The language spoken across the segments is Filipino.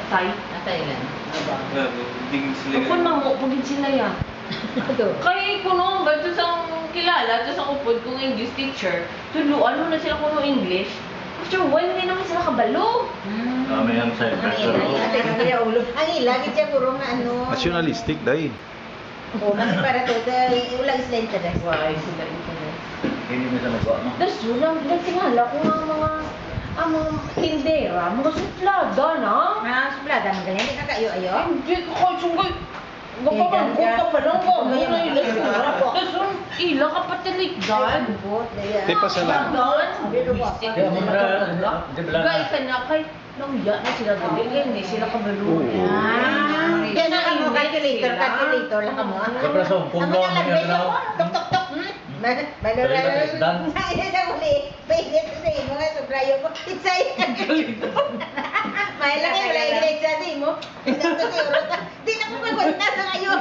Thai. Thailand. Ding sila. Upon mamo, pagin sila ya. Kaya kuno, ba ito sang kilala, ito sang upod kong English teacher, tuluan mo na sila kuno English. After one, hindi naman sila kabalo. May ang side pressure. Ang ilang, siya puro na ano. Nationalistic, day. Oo, kasi para to, ulang sila interest. Why sila internet? Hindi mo sa magawa, no? Tapos yun, nagtingala ko nga mga tindera, mga suplada na. Suplada, magaling, hindi ka kayo-ayo. Hindi ko kahit sunggay. Gapapang ko ka pa lang ko. Tapos ila ka pa talikdan. Di pa sila. Gay ka na kay nauya na sila gabi. Hindi sila kabalo. Kaya na ka mo, calculator lang ka mo. Kapra sa Hong Kong Ang daw, mga language daw. ako, tok-tok-tok. Ay, sa uli, pwede ito sa imo nga, subrayo ko. Itsay. May lang wala yung ginagsa sa imo. Di na ko magwanta sa kayo.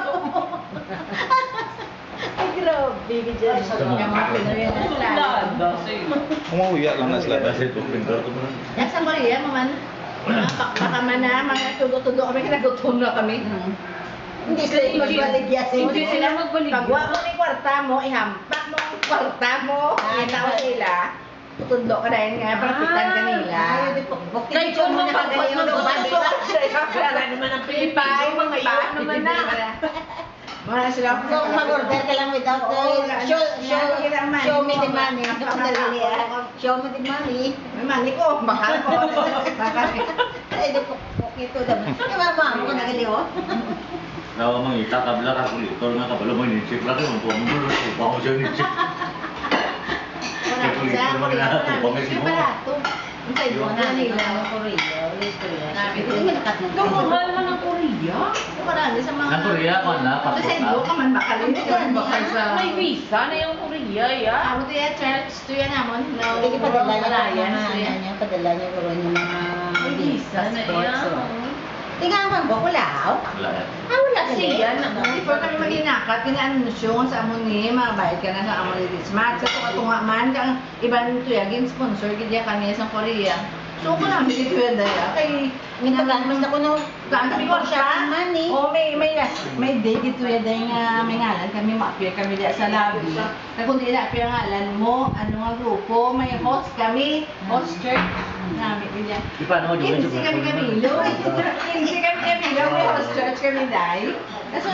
Ay, grabe, gidyan. Suplada sila. Umuwi lang na sila. Kasi ito, pintor ko mo. Yan sa Korea, maman. Baka man na, mga tudo-tudo kami, kinagutom na kami. Hindi sila magbaligya sa Hindi sila magbaligya. Pagwa mo ni kwarta mo, ihampak mo ang kwarta mo. Kita mo sila. Tutudlo ka dahil nga, praktikan ka nila. Kahit kung mapagpag Kaya naman ang Pilipay, mga iba naman na. Wala sila. So, mag-order ka lang without show me the money. Show me the money. May money ko, bakal ko. Ay, di po, ito naman. Kaya mama mo ko nagaliw. Nawa mang ita kabla ka kulitor nga kabalo mo ni chip lagi mo mo mo pa mo siya ni chip. Kulitor mo na to pa mo. Unsay mo na nila ng Korea, ulit Korea. Ito mahal man ang Korea. Marami sa mga Ang Korea ko na Kasi pasok hindi ka man bakal hindi ka man bakal sa May visa na yung Korea, ya. Amo to ya church to yan amon. Hindi padala niya padala niya ko yung mga May visa na yan. Tingnan man ko wala. Wala. Wala Kasi yan, Before kami maginakat, kinaanunsyon sa amon ni, mabayad ka na sa amon ni Dismat. Sa katunga man, kang ibang tuyagin sponsor, kaya kami sa Korea. So, ko namin dito yan daya. Kay, minagamit ako nung kami ko siya. O, may day dito yan daya nga may ngalan. Kami ma-appear kami dyan sa lobby. Kaya kung di na-appear ang ngalan mo, ano nga grupo, may host kami, host church. Namin din yan. Di paano mo doon Hindi kami Camilo. Hindi kami Camilo. May host church kami dahil. Kasi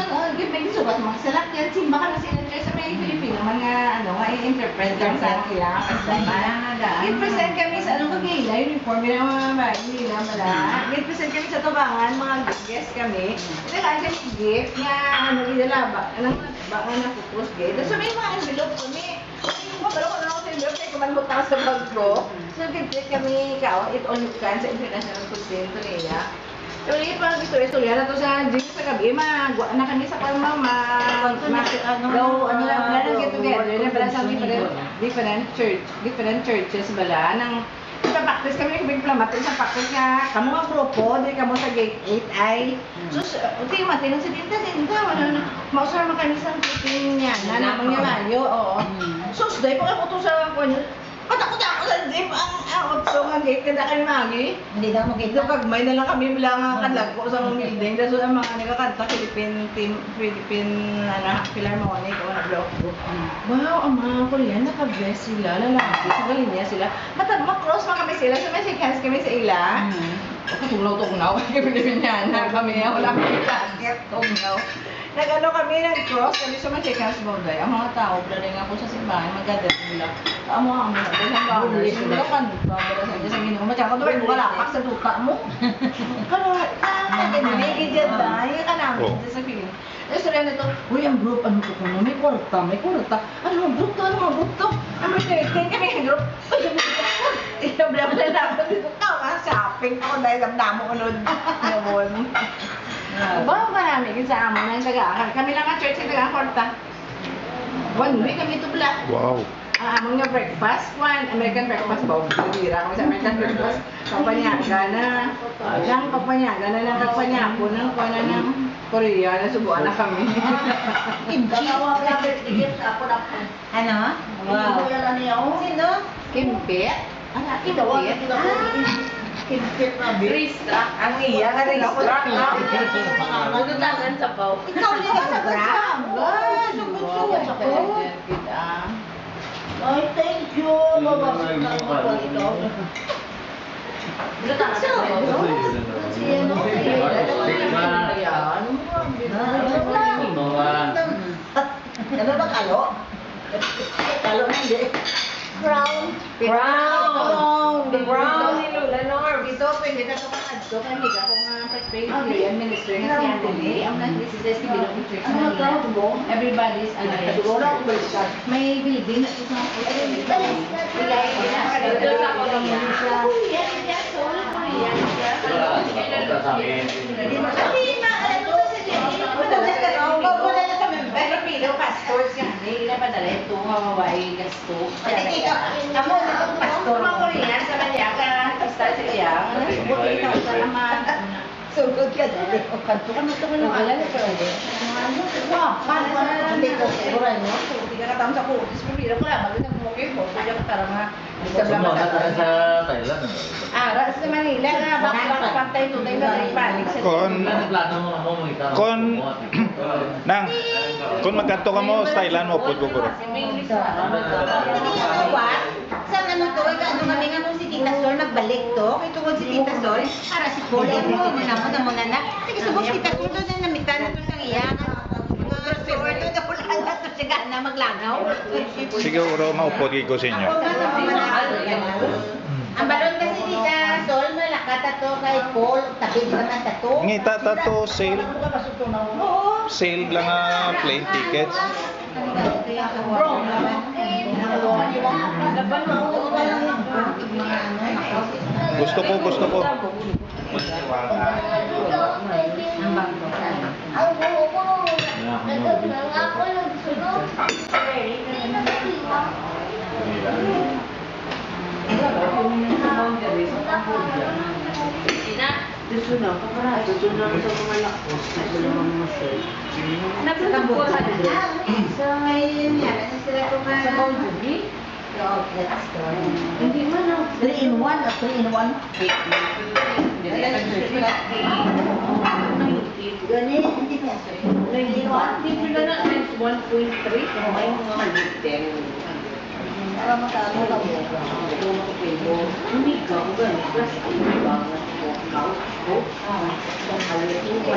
may subat mga salakyan. Simba ka na sila sa may Filipino. Mga i-interpret kami sa kailangan kasaman. I-present kami sa anong kagila. Uniform yung mga bahay nila mala. I-present kami sa tubangan. Mga guest kami. Inalaan kami gift nga ilalaba. Anong baka na pupus gift. So may mga envelope kami. Pero kung ano ko sa envelope, ay kumalbot na sa bag ko. So, nag-get kami it-on-can sa International Food Center nila. So, yung parang istorya na to sa gym sa gabi, magwa na kami sa palmama. Ano lang, get together. Na pala sa different churches bala. Nang ipa-practice kami, bigplamat sa practice nga, kamo nga grupo, di kamo sa gate 8 ay. So, okay, matinong si Tinta, mausara naman kami sa meeting niya, na namang niya Mayo, oo. So, dahil pa ako to sa patakot ako sa jeep, ang otso nga gate, kada kami magi. Hindi na makita. So, kagmay na lang kami bilang kadlag ko sa mga building. So, ang mga nagkakanta, Philippine Philharmonic, o na-block book. Wow, ang mga Korean, naka-dress sila, lalaki, sa galinya sila. Mag-cross pa kami sila, so may shake hands kami sa ila. Katugnaw-tugnaw, kami kami, wala kami target, tugnaw. Nag-ano kami, nag-cross kami sa shake hands boday. Ang mga tao, blaring ako sa simbahan, mag-gather nila. Amo na, dahil ang banners, hindi ka kanta, sa ginoo. Matsaka doon, walapak sa tuta mo. May dyan dahil ka namin dyan sa film. Istorya na ito, uy, ang group, ano ko kuno, may kwarta. Ano ang group to, Ang may 13 kami ang group. Ilabla na ako dito, shopping ako dahil damdamo unod. Bago ka namin, sa amo na yung taga-akal. Kami lang ang church yung taga-kwarta. One week kami ito pala. Wow. Ang among nga breakfast, American breakfast ba? Bira kami sa American breakfast. Kapanyaga na. Kapanyaga na lang kapanyago ng kuwana ng Korea. Nasubuan na kami. Kimchi. Ano? Wow. Sino? Kimbet? Kimbet? Racetrack. Ang iya nga racetrack. Bunutangan sa pau. Ikaw din ka sa Batsamba. Sugod-sugod ako. Ay, thank you. Mabasok na ako pa ikaw. Bunutangan sa pau. Ano ba kalo? Kalo na hindi. Crown. Brown ni Lola Norm. Dito, pwede na ito kakadto. Kasi ako nga Presbyterian minister na si Anthony. Ang nag-business ni Bilong Church Manila. Everybody's may building na ito sa Ito sa Korea. Pastors nga, hindi na padala ito, mawawai gasto. Amo na itong pastor, mga Korean, sa Manyaga, start sa iya, sugod ikaw sa naman. Sugod ka dali. Kanto ka nito ka nung alala ka ulit. Wow, paano ka na hindi ko siguro nyo? Hindi ka katang sa kutis, pumila ko lang, maganda mo kayo po, kaya ka tara nga. Semua ada sa Thailand. Ah, sa Manila nga, baka pantay tutay ka rin panik sa Kon nang magkanto ka mo sa Thailand mo pud guro. Sa ano to, ano kami nga nung si Tita Sol nagbalik to, kay tungod si Tita Sol, para si Paul, ano mo na na. Sige, subok si Tita Sol doon na namitan na to siyang iyan. Mga store to, wala na to siya na maglagaw. Siguro maupod ko sa inyo. Ang balon kasi ni Tita Sol, malakat to kay Paul, tabi naman tato. Ngita tato sale Oo. sale lang plane tickets. Bro, Gusto ko. Susunod sa mga lakos, nagulungan mo siya. Nagsasabuhan So, ngayon yan, ano sila kumain? sa Bonjogi. Outlet store. Hindi man ang 3-in-1 o 3-in-1? Ganit, hindi ka. 3-in-1? Hindi na na times 1.3. May mga haliten. Para makano ka mo. Hindi ka, kung gano'n. Plus, may bangat ko. Ako, halitin ko.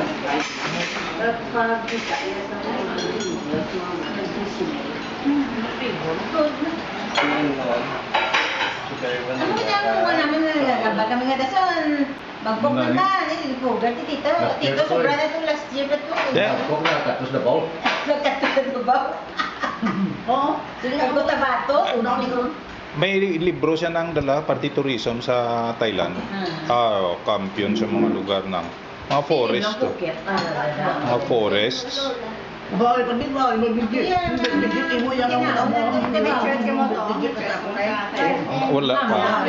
Pero pag kita, iya sa mga Ano mo niya mo namin nagagaba kami nga dason. Magbok naman, ilipugan ti Tito. Tito, sobra na itong last year na to. Yeah. Katus na baul. Nagkatulad ba? Oo. Sige, nagkutabato. Una ko ni Guru. May libro siya ng dala, party tourism sa Thailand. Kampiyon sa mga lugar ng mga forest. Mga forests. Bawal pa din, bawal. Magbigit. Magbigit mo yan ang mga mo. May church ka mo to. Wala pa.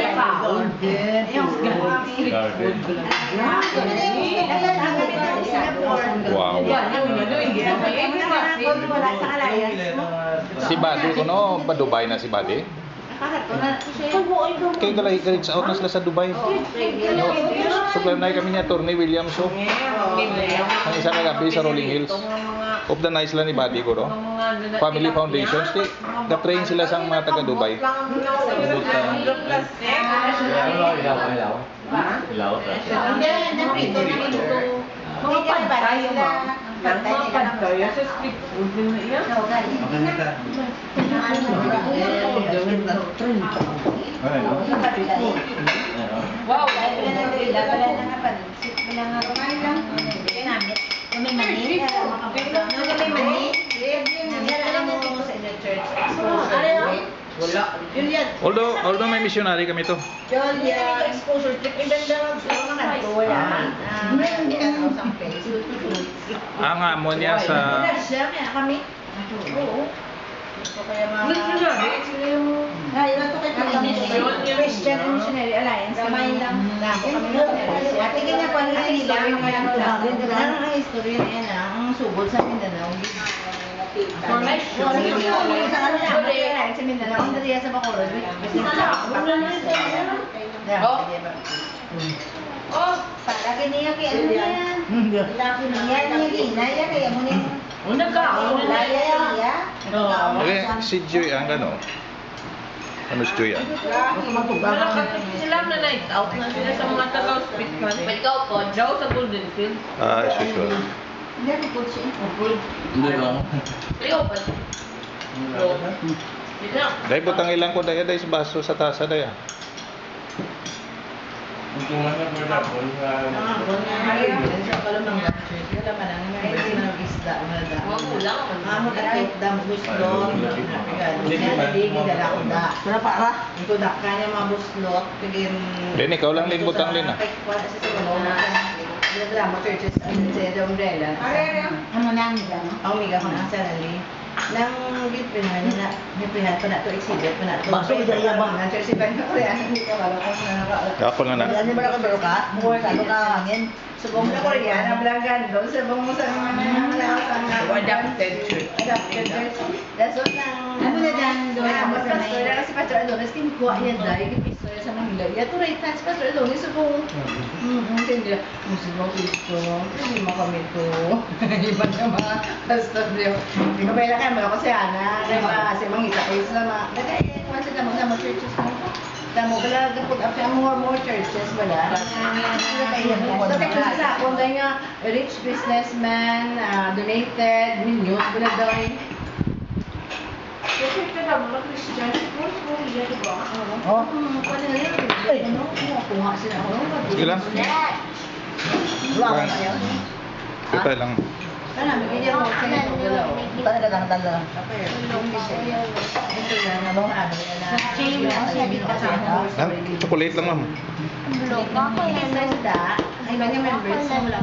Wow. Wala sa kalayan. Si Buddy ko no, pa Dubai na si Buddy. Kaya galay ka sa out na sila sa Dubai. Supply na kami niya Tony Williams so. Ang isa na gabi sa Rolling Hills. Of the nice lang ni Buddy ko no. Family Foundation. Ka-train sila sa mga taga Dubai. Mga pantay mo. Mga pantay. Sa street food din na iyan. Wow! May mani. May mani. Alam mo ko sa inyo church. Wala. Although may missionary kami to. Julia, exposure trip. Ibanda sa mga wala. Hindi ka na sa place. Ang amo niya sa Siya, kaya kami. Oo. So, kaya mga... Sila yung... Ngayon ito kay Christian and Missionary Alliance. Kumain lang ako kami ng missionary. At tingin niya pa nila nila yung mga lang. Ang istorya na yan ang subol sa Mindanao. Formation. Sa ano na, sa Mindanao. Ang dariya sa Bacolod. Oh. Oh, Para kiniya kay ano yan. Laki niya, niya ginaya kaya mo ni. nagkakaroon na Laya niya. niya. Okay, si Joy ang ano. Ano si Joy ang? Malakas sila na night out na sila sa mga taga-hospital. Ikaw po, daw sa Golden Field. Ah, as usual. Hindi ko po siya. Hindi lang. Ikaw po. Yun lang. Dahil butang ilang ko daya dahil sa baso sa tasa daya. Ang tungan na po na po sa... Mga kulang naman. Len, ikaw lang Len, butang Len ah. Ano nang dyan? Nang gitpin na nipihan pa na to exhibit pa na to. Bakso daya ba? Nang church ba ko yan hindi ka wala ko na Ako na na. Ano ba ka ka? Buhay ka ka hangin. subong na Korean, ang blangan do, subong mo sa Adapted church. Adapted church. That's what nang Ano na dyan doon? Mas pastor na si Pastor Adonis kinukuha yan dahil istorya sa Manila. Ya to right time si Pastor Adonis subong. Hindi subong Kristo. Hindi mo kami to. Iba na mga pastor niyo. Hindi ko pala kayo mga kasi ana, kasi mangita kayo sa mga. Kaya kung sa damo churches mo. Tamo pala kapag after more churches wala. So kaya sa kung nga rich businessman donated millions wala daw ay. Kasi ito daw mga Christian, suppose mo iya diba? Oh. Pwede na yun. Ano? Kuha sila ako. Sige lang. Wala ka kaya. Kita lang. Kana bigyan ako sa inyo wala. Tanda lang, tanda lang. Ito na ano na. Ah, chocolate lang ma'am. Ay, mga members, wala